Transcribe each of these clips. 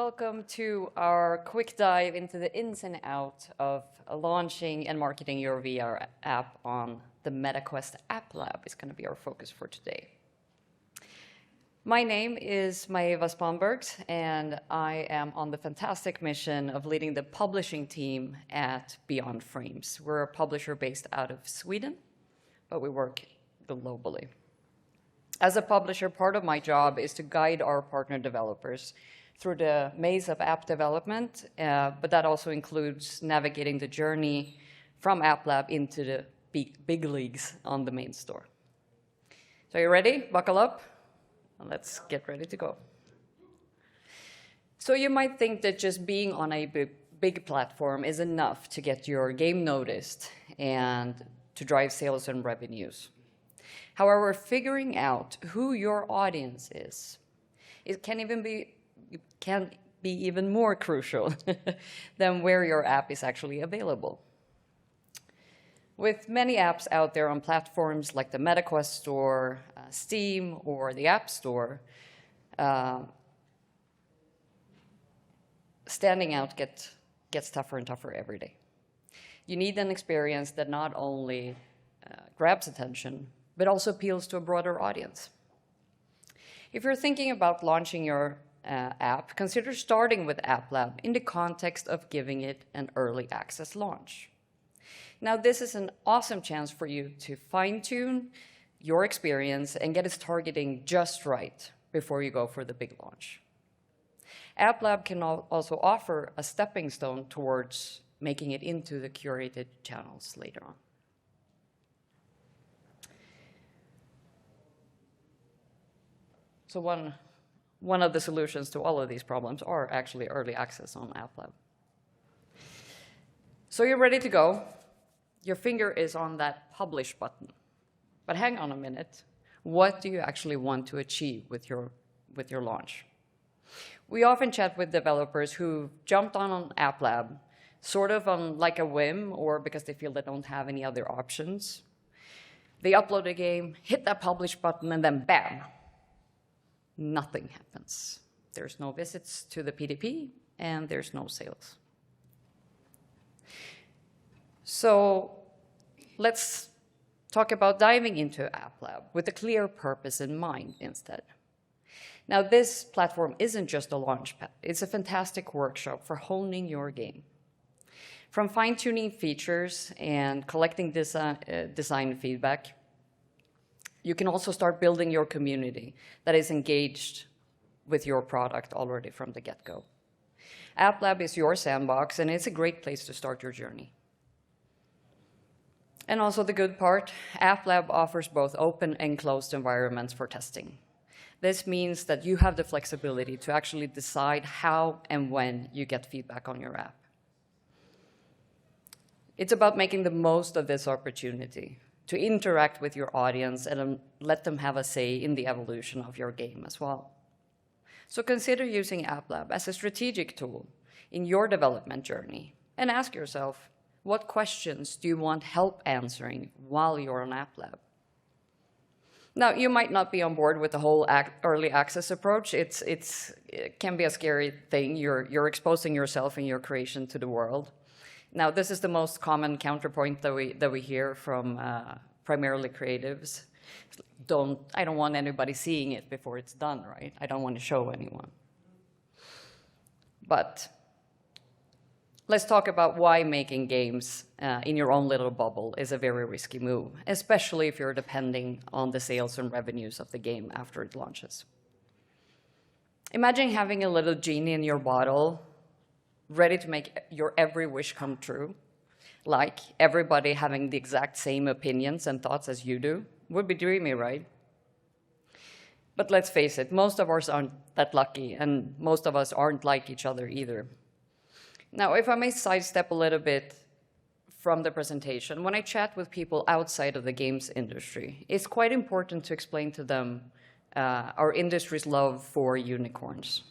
welcome to our quick dive into the ins and outs of launching and marketing your VR app on the MetaQuest App Lab. Is going to be our focus for today. My name is Maeva Spanbergs, and I am on the fantastic mission of leading the publishing team at Beyond Frames. We're a publisher based out of Sweden, but we work globally. As a publisher, part of my job is to guide our partner developers through the maze of app development, but that also includes navigating the journey from App Lab into the big leagues on the main store. So are you ready? Buckle up. Let's get ready to go. So you might think that just being on a big platform is enough to get your game noticed and to drive sales and revenues. However, figuring out who your audience is, it can be even more crucial than where your app is actually available. With many apps out there on platforms like the MetaQuest Store, Steam, or the App Store, standing out gets tougher and tougher every day. You need an experience that not only grabs attention, but also appeals to a broader audience. If you're thinking about launching your app, consider starting with App Lab in the context of giving it an early access launch. Now, this is an awesome chance for you to fine-tune your experience and get its targeting just right before you go for the big launch. App Lab can also offer a stepping stone towards making it into the curated channels later on. So one of the solutions to all of these problems are actually early access on App Lab. So you're ready to go. Your finger is on that publish button. But hang on a minute. What do you actually want to achieve with your launch? We often chat with developers who jumped on App Lab sort of on like a whim or because they feel they don't have any other options. They upload a game, hit that publish button, and then bam, nothing happens. There's no visits to the PDP, and there's no sales. So let's talk about diving into App Lab with a clear purpose in mind instead. Now, this platform isn't just a launchpad. It's a fantastic workshop for honing your game. From fine-tuning features and collecting design feedback, you can also start building your community that is engaged with your product already from the get-go. App Lab is your sandbox, and it's a great place to start your journey. And also the good part, App Lab offers both open and closed environments for testing. This means that you have the flexibility to actually decide how and when you get feedback on your app. It's about making the most of this opportunity to interact with your audience and let them have a say in the evolution of your game as well. So consider using App Lab as a strategic tool in your development journey and ask yourself, what questions do you want help answering while you're on App Lab? Now, you might not be on board with the whole early access approach. It can be a scary thing. You're exposing yourself and your creation to the world. Now, this is the most common counterpoint that we hear from primarily creatives. I don't want anybody seeing it before it's done, right? I don't want to show anyone. But let's talk about why making games in your own little bubble is a very risky move, especially if you're depending on the sales and revenues of the game after it launches. Imagine having a little genie in your bottle, ready to make your every wish come true, like everybody having the exact same opinions and thoughts as you do. Would be dreamy, right? But let's face it, most of us aren't that lucky, and most of us aren't like each other either. Now, if I may sidestep a little bit from the presentation, when I chat with people outside of the games industry, it's quite important to explain to them our industry's love for unicorns.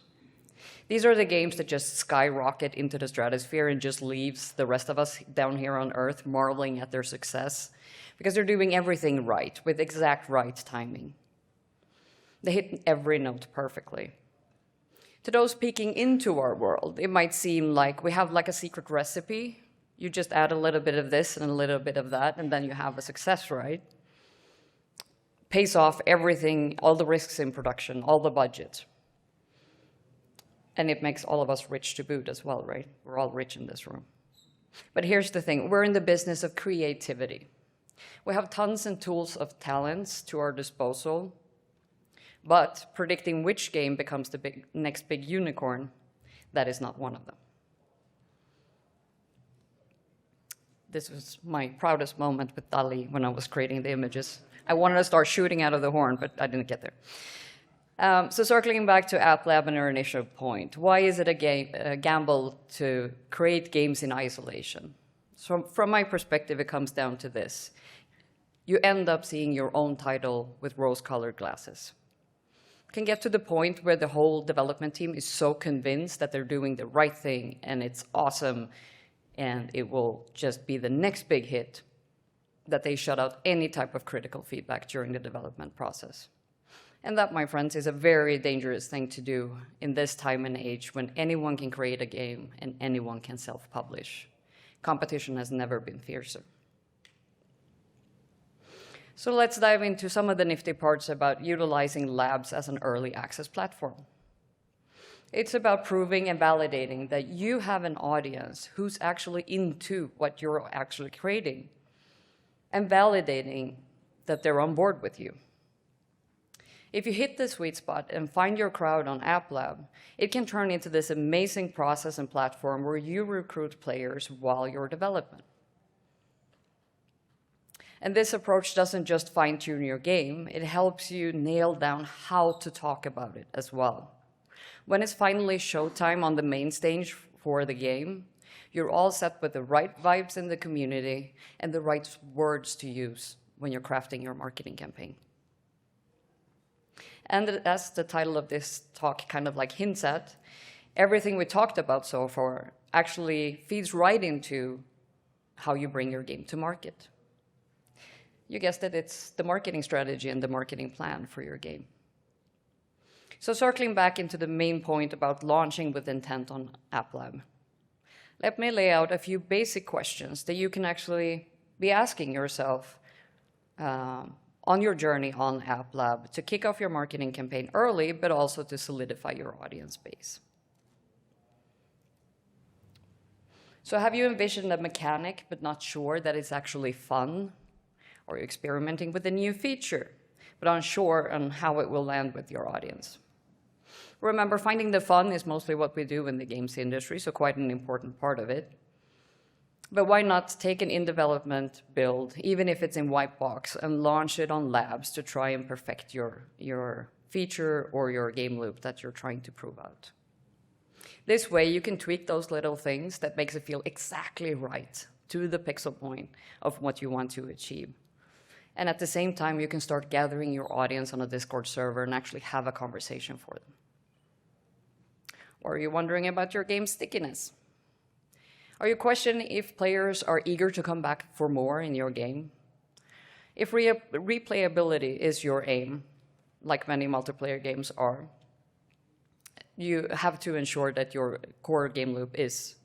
These are the games that just skyrocket into the stratosphere and just leaves the rest of us down here on Earth marveling at their success because they're doing everything right with exact right timing. They hit every note perfectly. To those peeking into our world, it might seem like we have like a secret recipe. You just add a little bit of this and a little bit of that, and then you have a success, right? Pays off everything, all the risks in production, all the budget. And it makes all of us rich to boot as well, right? We're all rich in this room. But here's the thing, we're in the business of creativity. We have tons and tools of talents to our disposal, but predicting which game becomes the next big unicorn, that is not one of them. This was my proudest moment with DALL-E when I was creating the images. I wanted to start shooting out of the horn, but I didn't get there. So circling back to AppLab and our initial point, why is it a gamble to create games in isolation? So from my perspective, it comes down to this. You end up seeing your own title with rose-colored glasses. It can get to the point where the whole development team is so convinced that they're doing the right thing and it's awesome and it will just be the next big hit that they shut out any type of critical feedback during the development process. And that, my friends, is a very dangerous thing to do in this time and age when anyone can create a game and anyone can self-publish. Competition has never been fiercer. So let's dive into some of the nifty parts about utilizing labs as an early access platform. It's about proving and validating that you have an audience who's actually into what you're actually creating, and validating that they're on board with you. If you hit the sweet spot and find your crowd on AppLab, it can turn into this amazing process and platform where you recruit players while you're developing. And this approach doesn't just fine-tune your game, it helps you nail down how to talk about it as well. When it's finally showtime on the main stage for the game, you're all set with the right vibes in the community and the right words to use when you're crafting your marketing campaign. And as the title of this talk kind of like hints at, everything we talked about so far actually feeds right into how you bring your game to market. You guessed it, it's the marketing strategy and the marketing plan for your game. So circling back into the main point about launching with intent on AppLab, let me lay out a few basic questions that you can actually be asking yourself on your journey on AppLab to kick off your marketing campaign early, but also to solidify your audience base. So have you envisioned a mechanic, but not sure that it's actually fun? Or you're experimenting with a new feature, but unsure on how it will land with your audience? Remember, finding the fun is mostly what we do in the games industry, so quite an important part of it. But why not take an in-development build, even if it's in white box, and launch it on labs to try and perfect your feature or your game loop that you're trying to prove out. This way, you can tweak those little things that makes it feel exactly right to the pixel point of what you want to achieve. And at the same time, you can start gathering your audience on a Discord server and actually have a conversation for them. Or are you wondering about your game's stickiness? Are you questioning if players are eager to come back for more in your game? If replayability is your aim, like many multiplayer games are, you have to ensure that your core game loop is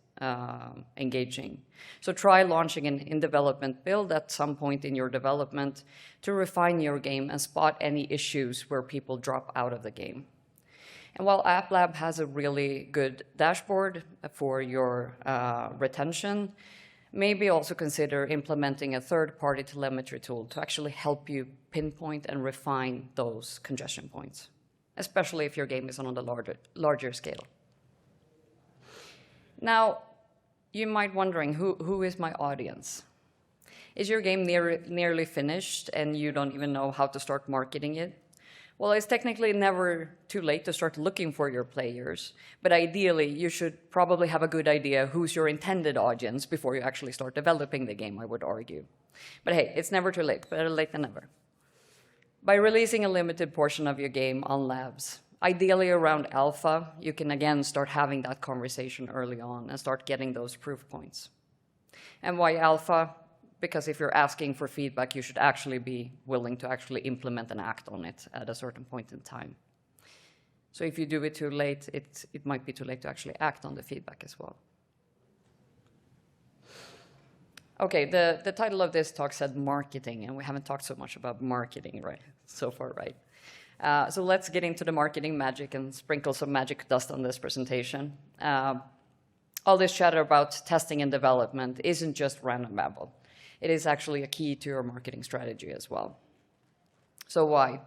engaging. So try launching an in-development build at some point in your development to refine your game and spot any issues where people drop out of the game. And while AppLab has a really good dashboard for your retention, maybe also consider implementing a third-party telemetry tool to actually help you pinpoint and refine those congestion points, especially if your game is on a larger scale. Now, you might be wondering, who is my audience? Is your game nearly finished and you don't even know how to start marketing it? Well, it's technically never too late to start looking for your players, but ideally you should probably have a good idea who's your intended audience before you actually start developing the game, I would argue. But hey, it's never too late, better late than never. By releasing a limited portion of your game on labs, ideally around alpha, you can again start having that conversation early on and start getting those proof points. And why alpha? Because if you're asking for feedback, you should actually be willing to actually implement and act on it at a certain point in time. So if you do it too late, it might be too late to actually act on the feedback as well. Okay, the title of this talk said marketing, and we haven't talked so much about marketing so far, right? So let's get into the marketing magic and sprinkle some magic dust on this presentation. All this chatter about testing and development isn't just random babble. It is actually a key to your marketing strategy as well. So why?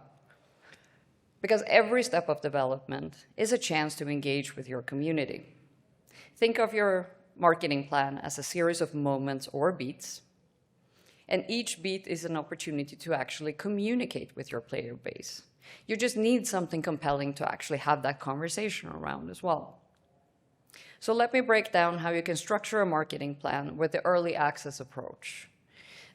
Because every step of development is a chance to engage with your community. Think of your marketing plan as a series of moments or beats, and each beat is an opportunity to actually communicate with your player base. You just need something compelling to actually have that conversation around as well. So let me break down how you can structure a marketing plan with the early access approach.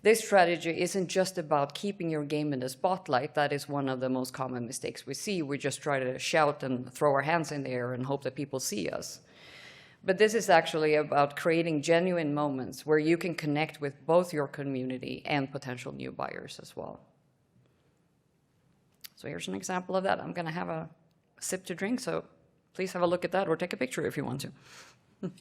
This strategy isn't just about keeping your game in the spotlight. That is one of the most common mistakes we see. We just try to shout and throw our hands in the air and hope that people see us. But this is actually about creating genuine moments where you can connect with both your community and potential new buyers as well. So here's an example of that. I'm going to have a sip to drink, so please have a look at that or take a picture if you want to.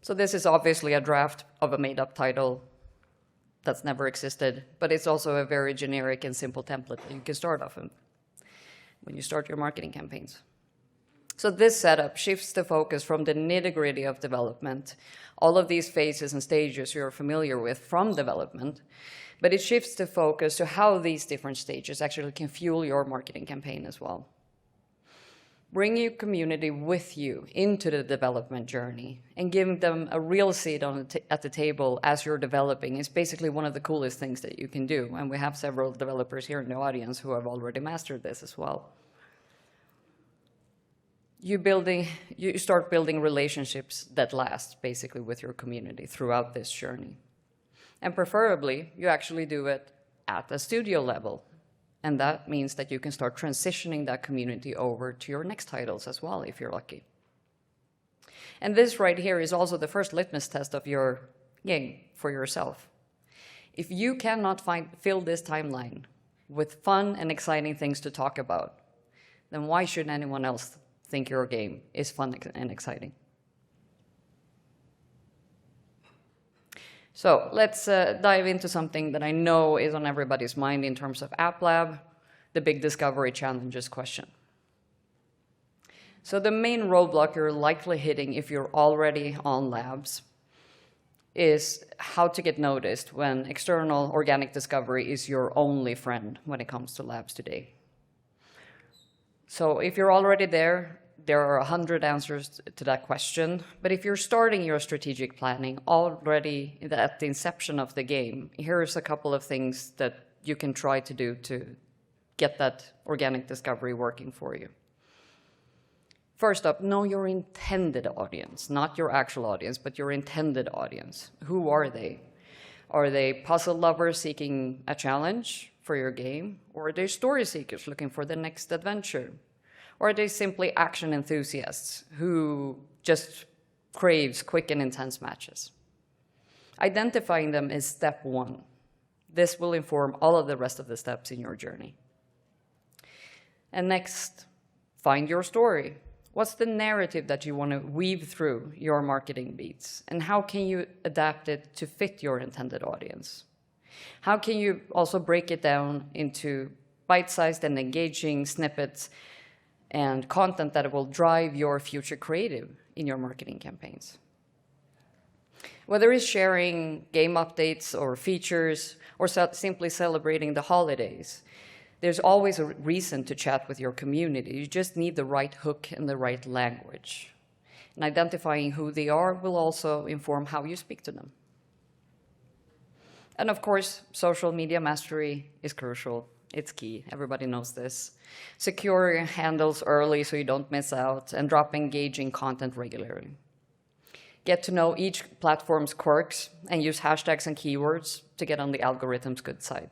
So this is obviously a draft of a made-up title that's never existed, but it's also a very generic and simple template that you can start off with when you start your marketing campaigns. So this setup shifts the focus from the nitty-gritty of development, all of these phases and stages you're familiar with from development, but it shifts the focus to how these different stages actually can fuel your marketing campaign as well. Bring your community with you into the development journey and giving them a real seat at the table as you're developing is basically one of the coolest things that you can do. And we have several developers here in the audience who have already mastered this as well. You start building relationships that last basically with your community throughout this journey. And preferably, you actually do it at a studio level. And that means that you can start transitioning that community over to your next titles as well, if you're lucky. And this right here is also the first litmus test of your game for yourself. If you cannot fill this timeline with fun and exciting things to talk about, then why should anyone else think your game is fun and exciting? So let's dive into something that I know is on everybody's mind in terms of App Lab, the big discovery challenges question. So the main roadblock you're likely hitting if you're already on Labs is how to get noticed when external organic discovery is your only friend when it comes to Labs today. So if you're already there, there are 100 answers to that question. But if you're starting your strategic planning already at the inception of the game, here's a couple of things that you can try to do to get that organic discovery working for you. First up, know your intended audience, not your actual audience, but your intended audience. Who are they? Are they puzzle lovers seeking a challenge for your game? Or are they story seekers looking for the next adventure? Or are they simply action enthusiasts who just craves quick and intense matches? Identifying them is step one. This will inform all of the rest of the steps in your journey. And next, find your story. What's the narrative that you want to weave through your marketing beats? And how can you adapt it to fit your intended audience? How can you also break it down into bite-sized and engaging snippets and content that will drive your future creative in your marketing campaigns? Whether it's sharing game updates or features or simply celebrating the holidays, there's always a reason to chat with your community. You just need the right hook and the right language. And identifying who they are will also inform how you speak to them. And of course, social media mastery is crucial. It's key. Everybody knows this. Secure your handles early so you don't miss out, and drop engaging content regularly. Get to know each platform's quirks and use hashtags and keywords to get on the algorithm's good side.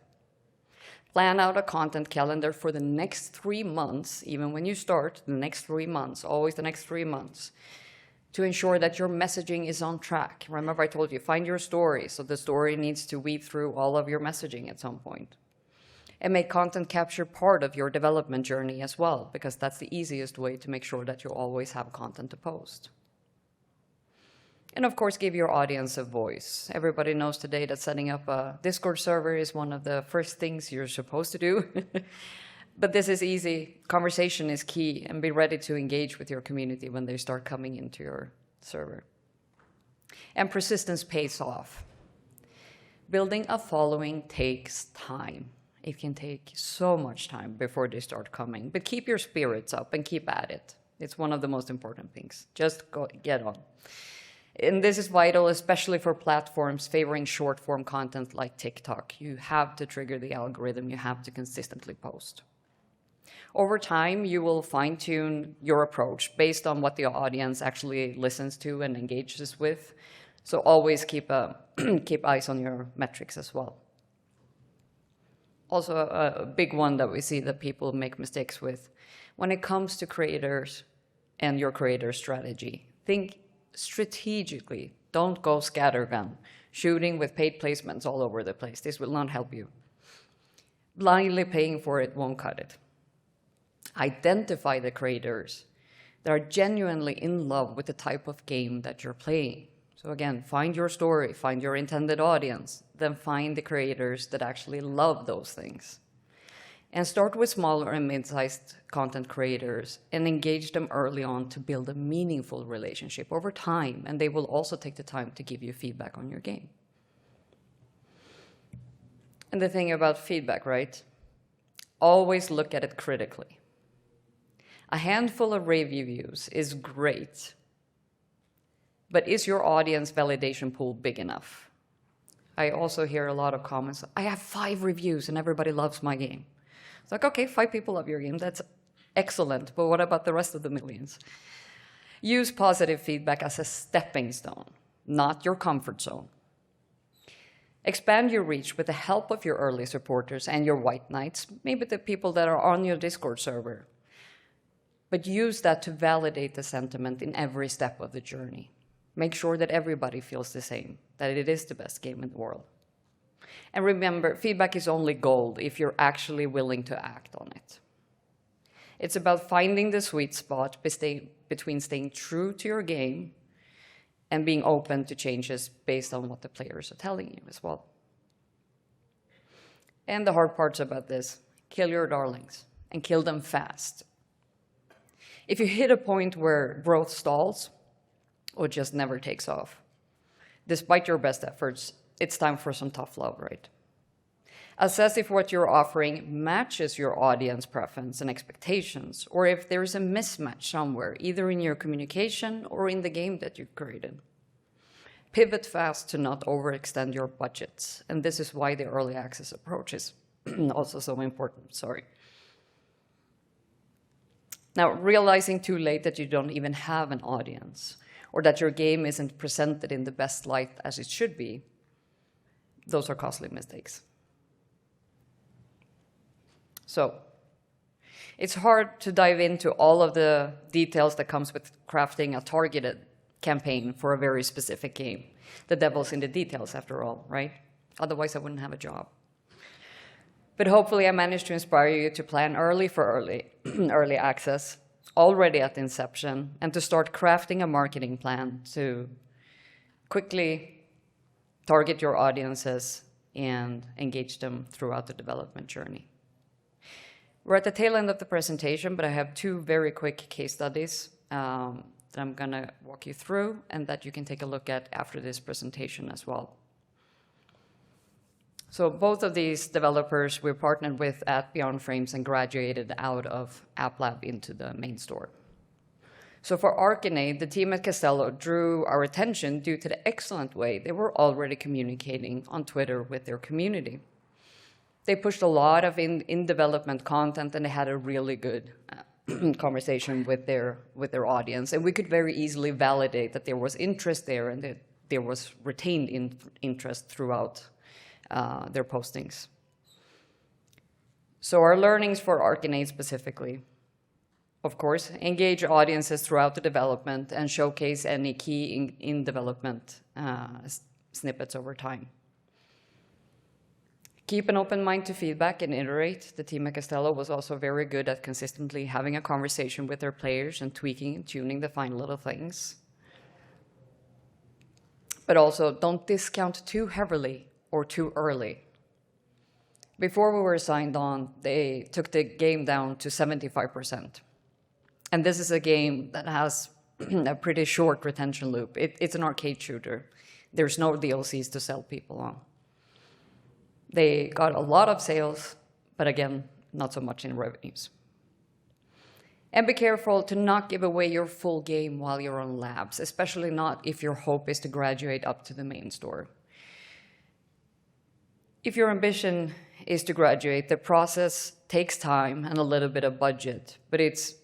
Plan out a content calendar for the next 3 months, even when you start, the next 3 months, always the next 3 months. to ensure that your messaging is on track. Remember I told you, find your story, so the story needs to weave through all of your messaging at some point. And make content capture part of your development journey as well, because that's the easiest way to make sure that you always have content to post. And of course, give your audience a voice. Everybody knows today that setting up a Discord server is one of the first things you're supposed to do. But this is easy. Conversation is key, and be ready to engage with your community when they start coming into your server. And persistence pays off. Building a following takes time. It can take so much time before they start coming, but keep your spirits up and keep at it. It's one of the most important things. Just get on. And this is vital, especially for platforms favoring short-form content like TikTok. You have to trigger the algorithm. You have to consistently post. Over time, you will fine-tune your approach based on what the audience actually listens to and engages with. So always keep eyes on your metrics as well. Also, a big one that we see that people make mistakes with, when it comes to creators and your creator strategy, think strategically. Don't go scattergun, shooting with paid placements all over the place. This will not help you. Blindly paying for it won't cut it. Identify the creators that are genuinely in love with the type of game that you're playing. So again, find your story, find your intended audience, then find the creators that actually love those things. And start with smaller and mid-sized content creators and engage them early on to build a meaningful relationship over time, and they will also take the time to give you feedback on your game. And the thing about feedback, right? Always look at it critically. A handful of review views is great, but is your audience validation pool big enough? I also hear a lot of comments, I have 5 reviews and everybody loves my game. It's like, okay, 5 people love your game, that's excellent, but what about the rest of the millions? Use positive feedback as a stepping stone, not your comfort zone. Expand your reach with the help of your early supporters and your white knights, maybe the people that are on your Discord server. But use that to validate the sentiment in every step of the journey. Make sure that everybody feels the same, that it is the best game in the world. And remember, feedback is only gold if you're actually willing to act on it. It's about finding the sweet spot between staying true to your game and being open to changes based on what the players are telling you as well. And the hard parts about this, kill your darlings and kill them fast. If you hit a point where growth stalls or just never takes off, despite your best efforts, it's time for some tough love, right? Assess if what you're offering matches your audience preference and expectations, or if there's a mismatch somewhere, either in your communication or in the game that you've created. Pivot fast to not overextend your budgets, and this is why the early access approach is also so important, sorry. Now, realizing too late that you don't even have an audience, or that your game isn't presented in the best light as it should be, those are costly mistakes. So, it's hard to dive into all of the details that comes with crafting a targeted campaign for a very specific game. The devil's in the details, after all, right? Otherwise, I wouldn't have a job. But hopefully I managed to inspire you to plan early for early access, already at inception, and to start crafting a marketing plan to quickly target your audiences and engage them throughout the development journey. We're at the tail end of the presentation, but I have 2 very quick case studies that I'm going to walk you through and that you can take a look at after this presentation as well. So both of these developers we partnered with at Beyond Frames and graduated out of App Lab into the main store. So for Arcanade, the team at Castello drew our attention due to the excellent way they were already communicating on Twitter with their community. They pushed a lot of in-development content, and they had a really good conversation with their audience. And we could very easily validate that there was interest there and that there was retained interest throughout their postings. So our learnings for Arcanade specifically. of course, engage audiences throughout the development and showcase any key in development snippets over time. Keep an open mind to feedback and iterate. The team at Castello was also very good at consistently having a conversation with their players and tweaking and tuning the fine little things. But also, don't discount too heavily or too early. Before we were signed on, they took the game down to 75%. And this is a game that has a pretty short retention loop. It's an arcade shooter. There's no DLCs to sell people on. They got a lot of sales, but again, not so much in revenues. And be careful to not give away your full game while you're on labs, especially not if your hope is to graduate up to the main store. If your ambition is to graduate, the process takes time and a little bit of budget, but it's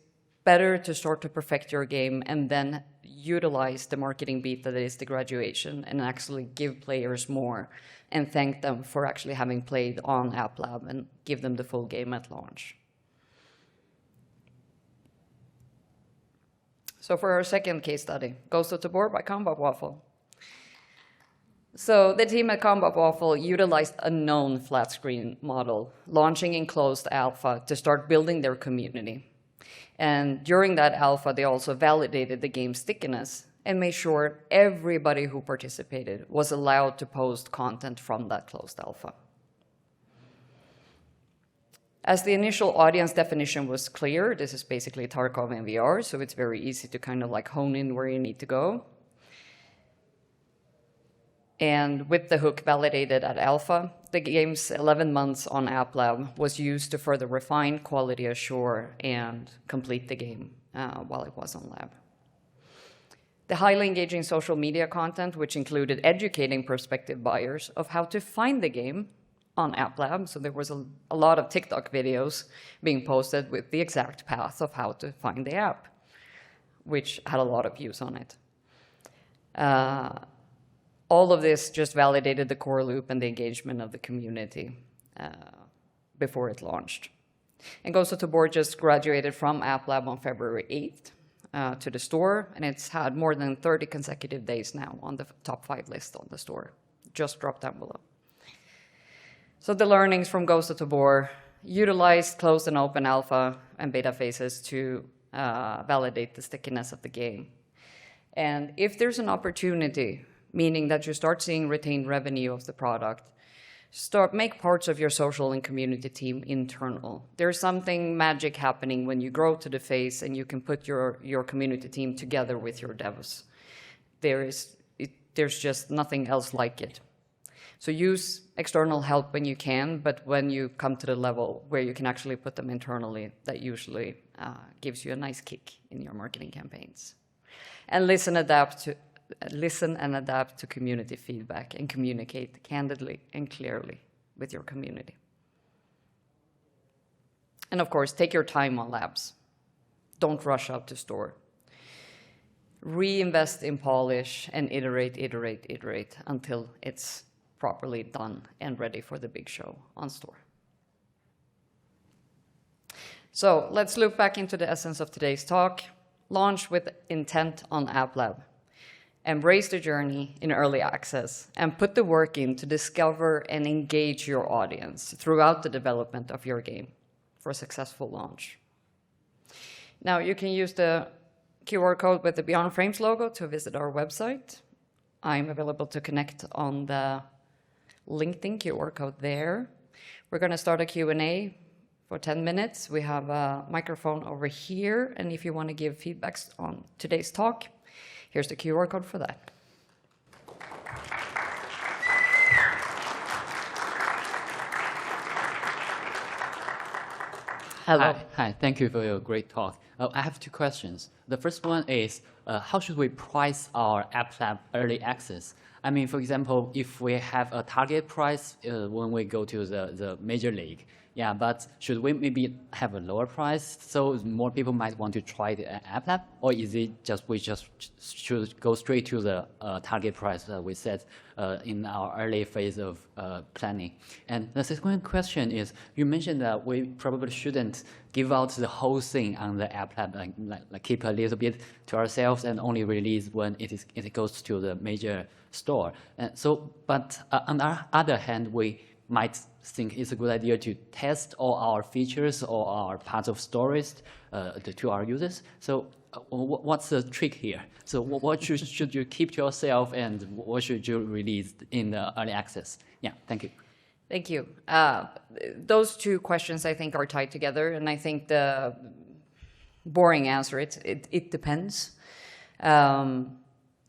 better to start to perfect your game and then utilize the marketing beat that is the graduation and actually give players more and thank them for actually having played on App Lab and give them the full game at launch. So for our second case study, Ghost of Tabor by Combat Waffle. So the team at Combat Waffle utilized a known flat screen model, launching in closed alpha to start building their community. And during that alpha, they also validated the game's stickiness and made sure everybody who participated was allowed to post content from that closed alpha. As the initial audience definition was clear, this is basically Tarkov in VR, so it's very easy to kind of like hone in where you need to go. And with the hook validated at alpha, the game's 11 months on App Lab was used to further refine, quality assure, and complete the game while it was on lab. The highly engaging social media content, which included educating prospective buyers of how to find the game on App Lab, so there was a lot of TikTok videos being posted with the exact path of how to find the app, which had a lot of views on it. All of this just validated the core loop and the engagement of the community before it launched. And Ghost of Tabor just graduated from App Lab on February 8th to the store, and it's had more than 30 consecutive days now on the top 5 list on the store. Just dropped down below. So the learnings from Ghost of Tabor utilized closed and open alpha and beta phases to validate the stickiness of the game. And if there's an opportunity, meaning that you start seeing retained revenue of the product, make parts of your social and community team internal. There's something magic happening when you grow to the phase and you can put your community team together with your devs. There's just nothing else like it. So use external help when you can, but when you come to the level where you can actually put them internally, that usually gives you a nice kick in your marketing campaigns. And listen and adapt to community feedback and communicate candidly and clearly with your community. And of course, take your time on labs. Don't rush out to store. Reinvest in polish and iterate until it's properly done and ready for the big show on store. So let's loop back into the essence of today's talk. Launch with intent on App Lab. Embrace the journey in early access and put the work in to discover and engage your audience throughout the development of your game for a successful launch. Now, you can use the QR code with the Beyond Frames logo to visit our website. I'm available to connect on the LinkedIn QR code there. We're going to start a Q&A for 10 minutes. We have a microphone over here, and if you want to give feedbacks on today's talk, here's the QR code for that. Hello. Hi, thank you for your great talk. I have 2 questions. The first one is, how should we price our App Lab early access? I mean, for example, if we have a target price when we go to the major league, Yeah, but should we maybe have a lower price so more people might want to try the App Lab, or is it just we just should go straight to the target price that we set in our early phase of planning? And the second question is, you mentioned that we probably shouldn't give out the whole thing on the App Lab, like keep a little bit to ourselves and only release when it goes to the major store. And so, but on the other hand, we might think it's a good idea to test all our features or our parts of stories to our users. So what's the trick here? So what should you keep to yourself, and what should you release in the early access? Yeah, thank you. Thank you. Those two questions I think are tied together, and I think the boring answer, it depends.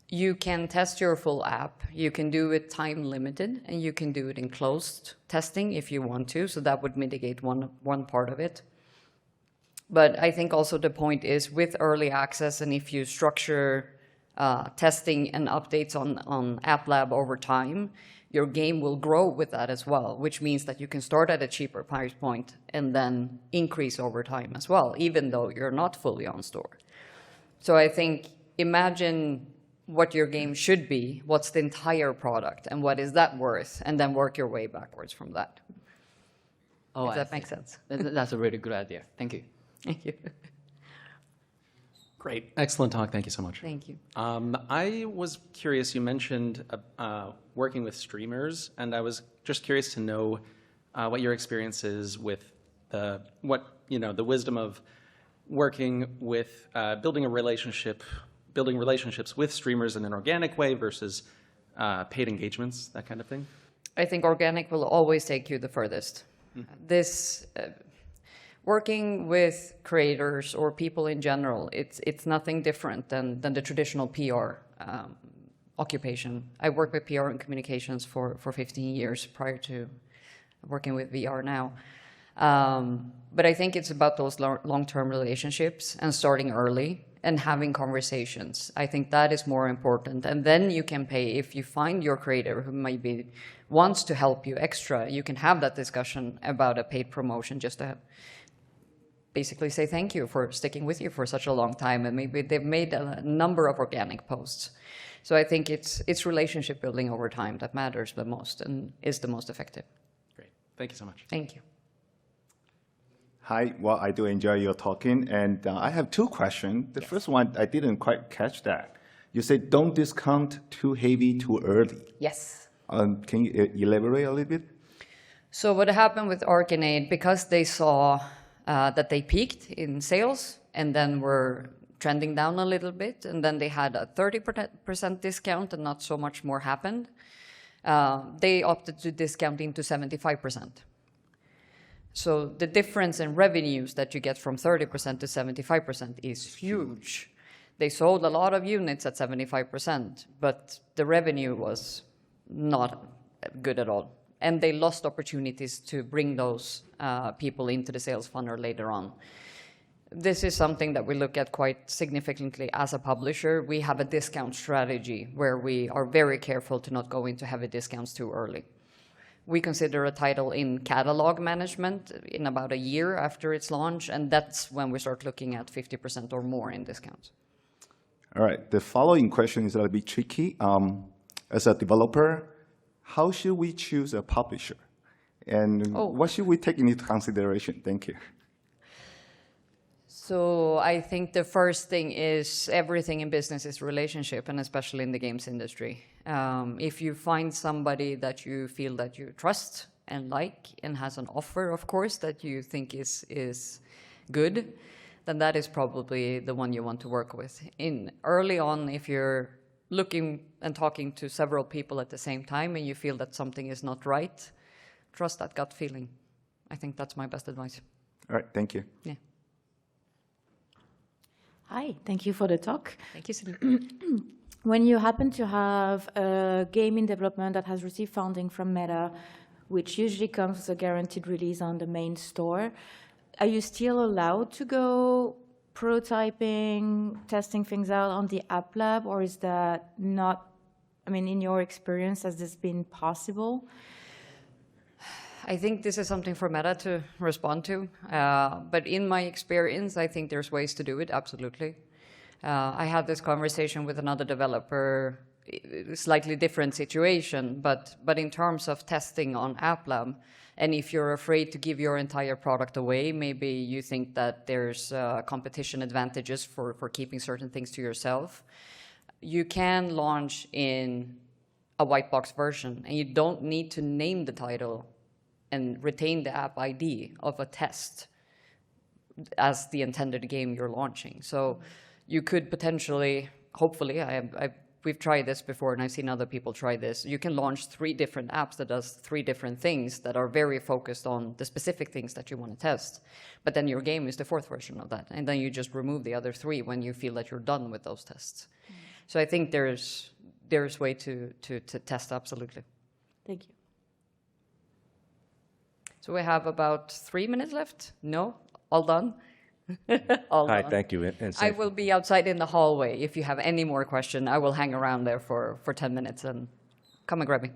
You can test your full app. You can do it time limited, and you can do it in closed testing if you want to. So that would mitigate one part of it. But I think also the point is with early access, and if you structure testing and updates on App Lab over time, your game will grow with that as well, which means that you can start at a cheaper price point and then increase over time as well, even though you're not fully on store. So I think imagine what your game should be, what's the entire product, and what is that worth, and then work your way backwards from that. Oh, Does that make sense? That's a really good idea. Thank you. Thank you. Great. Excellent talk. Thank you so much. Thank you. I was curious, you mentioned working with streamers, and I was just curious to know what your experience is with the wisdom of working with building relationships with streamers in an organic way versus paid engagements, that kind of thing. I think organic will always take you the furthest. This working with creators or people in general, it's nothing different than the traditional PR occupation. I worked with PR and communications for 15 years prior to working with VR now. But I think it's about those long-term relationships and starting early and having conversations. I think that is more important. And then you can pay. If you find your creator who maybe wants to help you extra, you can have that discussion about a paid promotion just to basically say thank you for sticking with you for such a long time. And maybe they've made a number of organic posts. So I think it's relationship building over time that matters the most and is the most effective. Great. Thank you so much. Thank you. Hi, well, I do enjoy your talking, and I have two questions. The first one, I didn't quite catch that. You said don't discount too heavy too early. Yes. Can you elaborate a little bit? So what happened with Arcanade, because they saw that they peaked in sales and then were trending down a little bit, and then they had a 30% discount and not so much more happened, they opted to discount into 75%. So the difference in revenues that you get from 30% to 75% is huge. They sold a lot of units at 75%, but the revenue was not good at all. And they lost opportunities to bring those people into the sales funnel later on. This is something that we look at quite significantly as a publisher. We have a discount strategy where we are very careful to not go into heavy discounts too early. We consider a title in catalog management in about a year after its launch, and that's when we start looking at 50% or more in discounts. All right, the following question is a little bit tricky. As a developer, how should we choose a publisher? And what should we take into consideration? Thank you. So I think the first thing is everything in business is relationship, and especially in the games industry. If you find somebody that you feel that you trust and like and has an offer, of course, that you think is good, then that is probably the one you want to work with. Early on, if you're looking and talking to several people at the same time and you feel that something is not right, trust that gut feeling. I think that's my best advice. All right, thank you. Yeah. Hi, thank you for the talk. Thank you, Celine. When you happen to have a game in development that has received funding from Meta, which usually comes with a guaranteed release on the main store, are you still allowed to go prototyping, testing things out on the App Lab, or is that not, I mean, in your experience, has this been possible? I think this is something for Meta to respond to. But in my experience, I think there's ways to do it, absolutely. I had this conversation with another developer, slightly different situation, but in terms of testing on AppLab, and if you're afraid to give your entire product away, maybe you think that there's competition advantages for keeping certain things to yourself, you can launch in a white box version, and you don't need to name the title and retain the app ID of a test as the intended game you're launching. So you could potentially, hopefully, we've tried this before and I've seen other people try this. You can launch 3 different apps that does 3 different things that are very focused on the specific things that you want to test. But then your game is the 4th version of that. And then you just remove the other 3 when you feel that you're done with those tests. So I think there's way to test, absolutely. Thank you. So we have about 3 minutes left. No? All done? All Hi, done. thank you. I will be outside in the hallway. If you have any more question, I will hang around there for 10 minutes and come and grab me.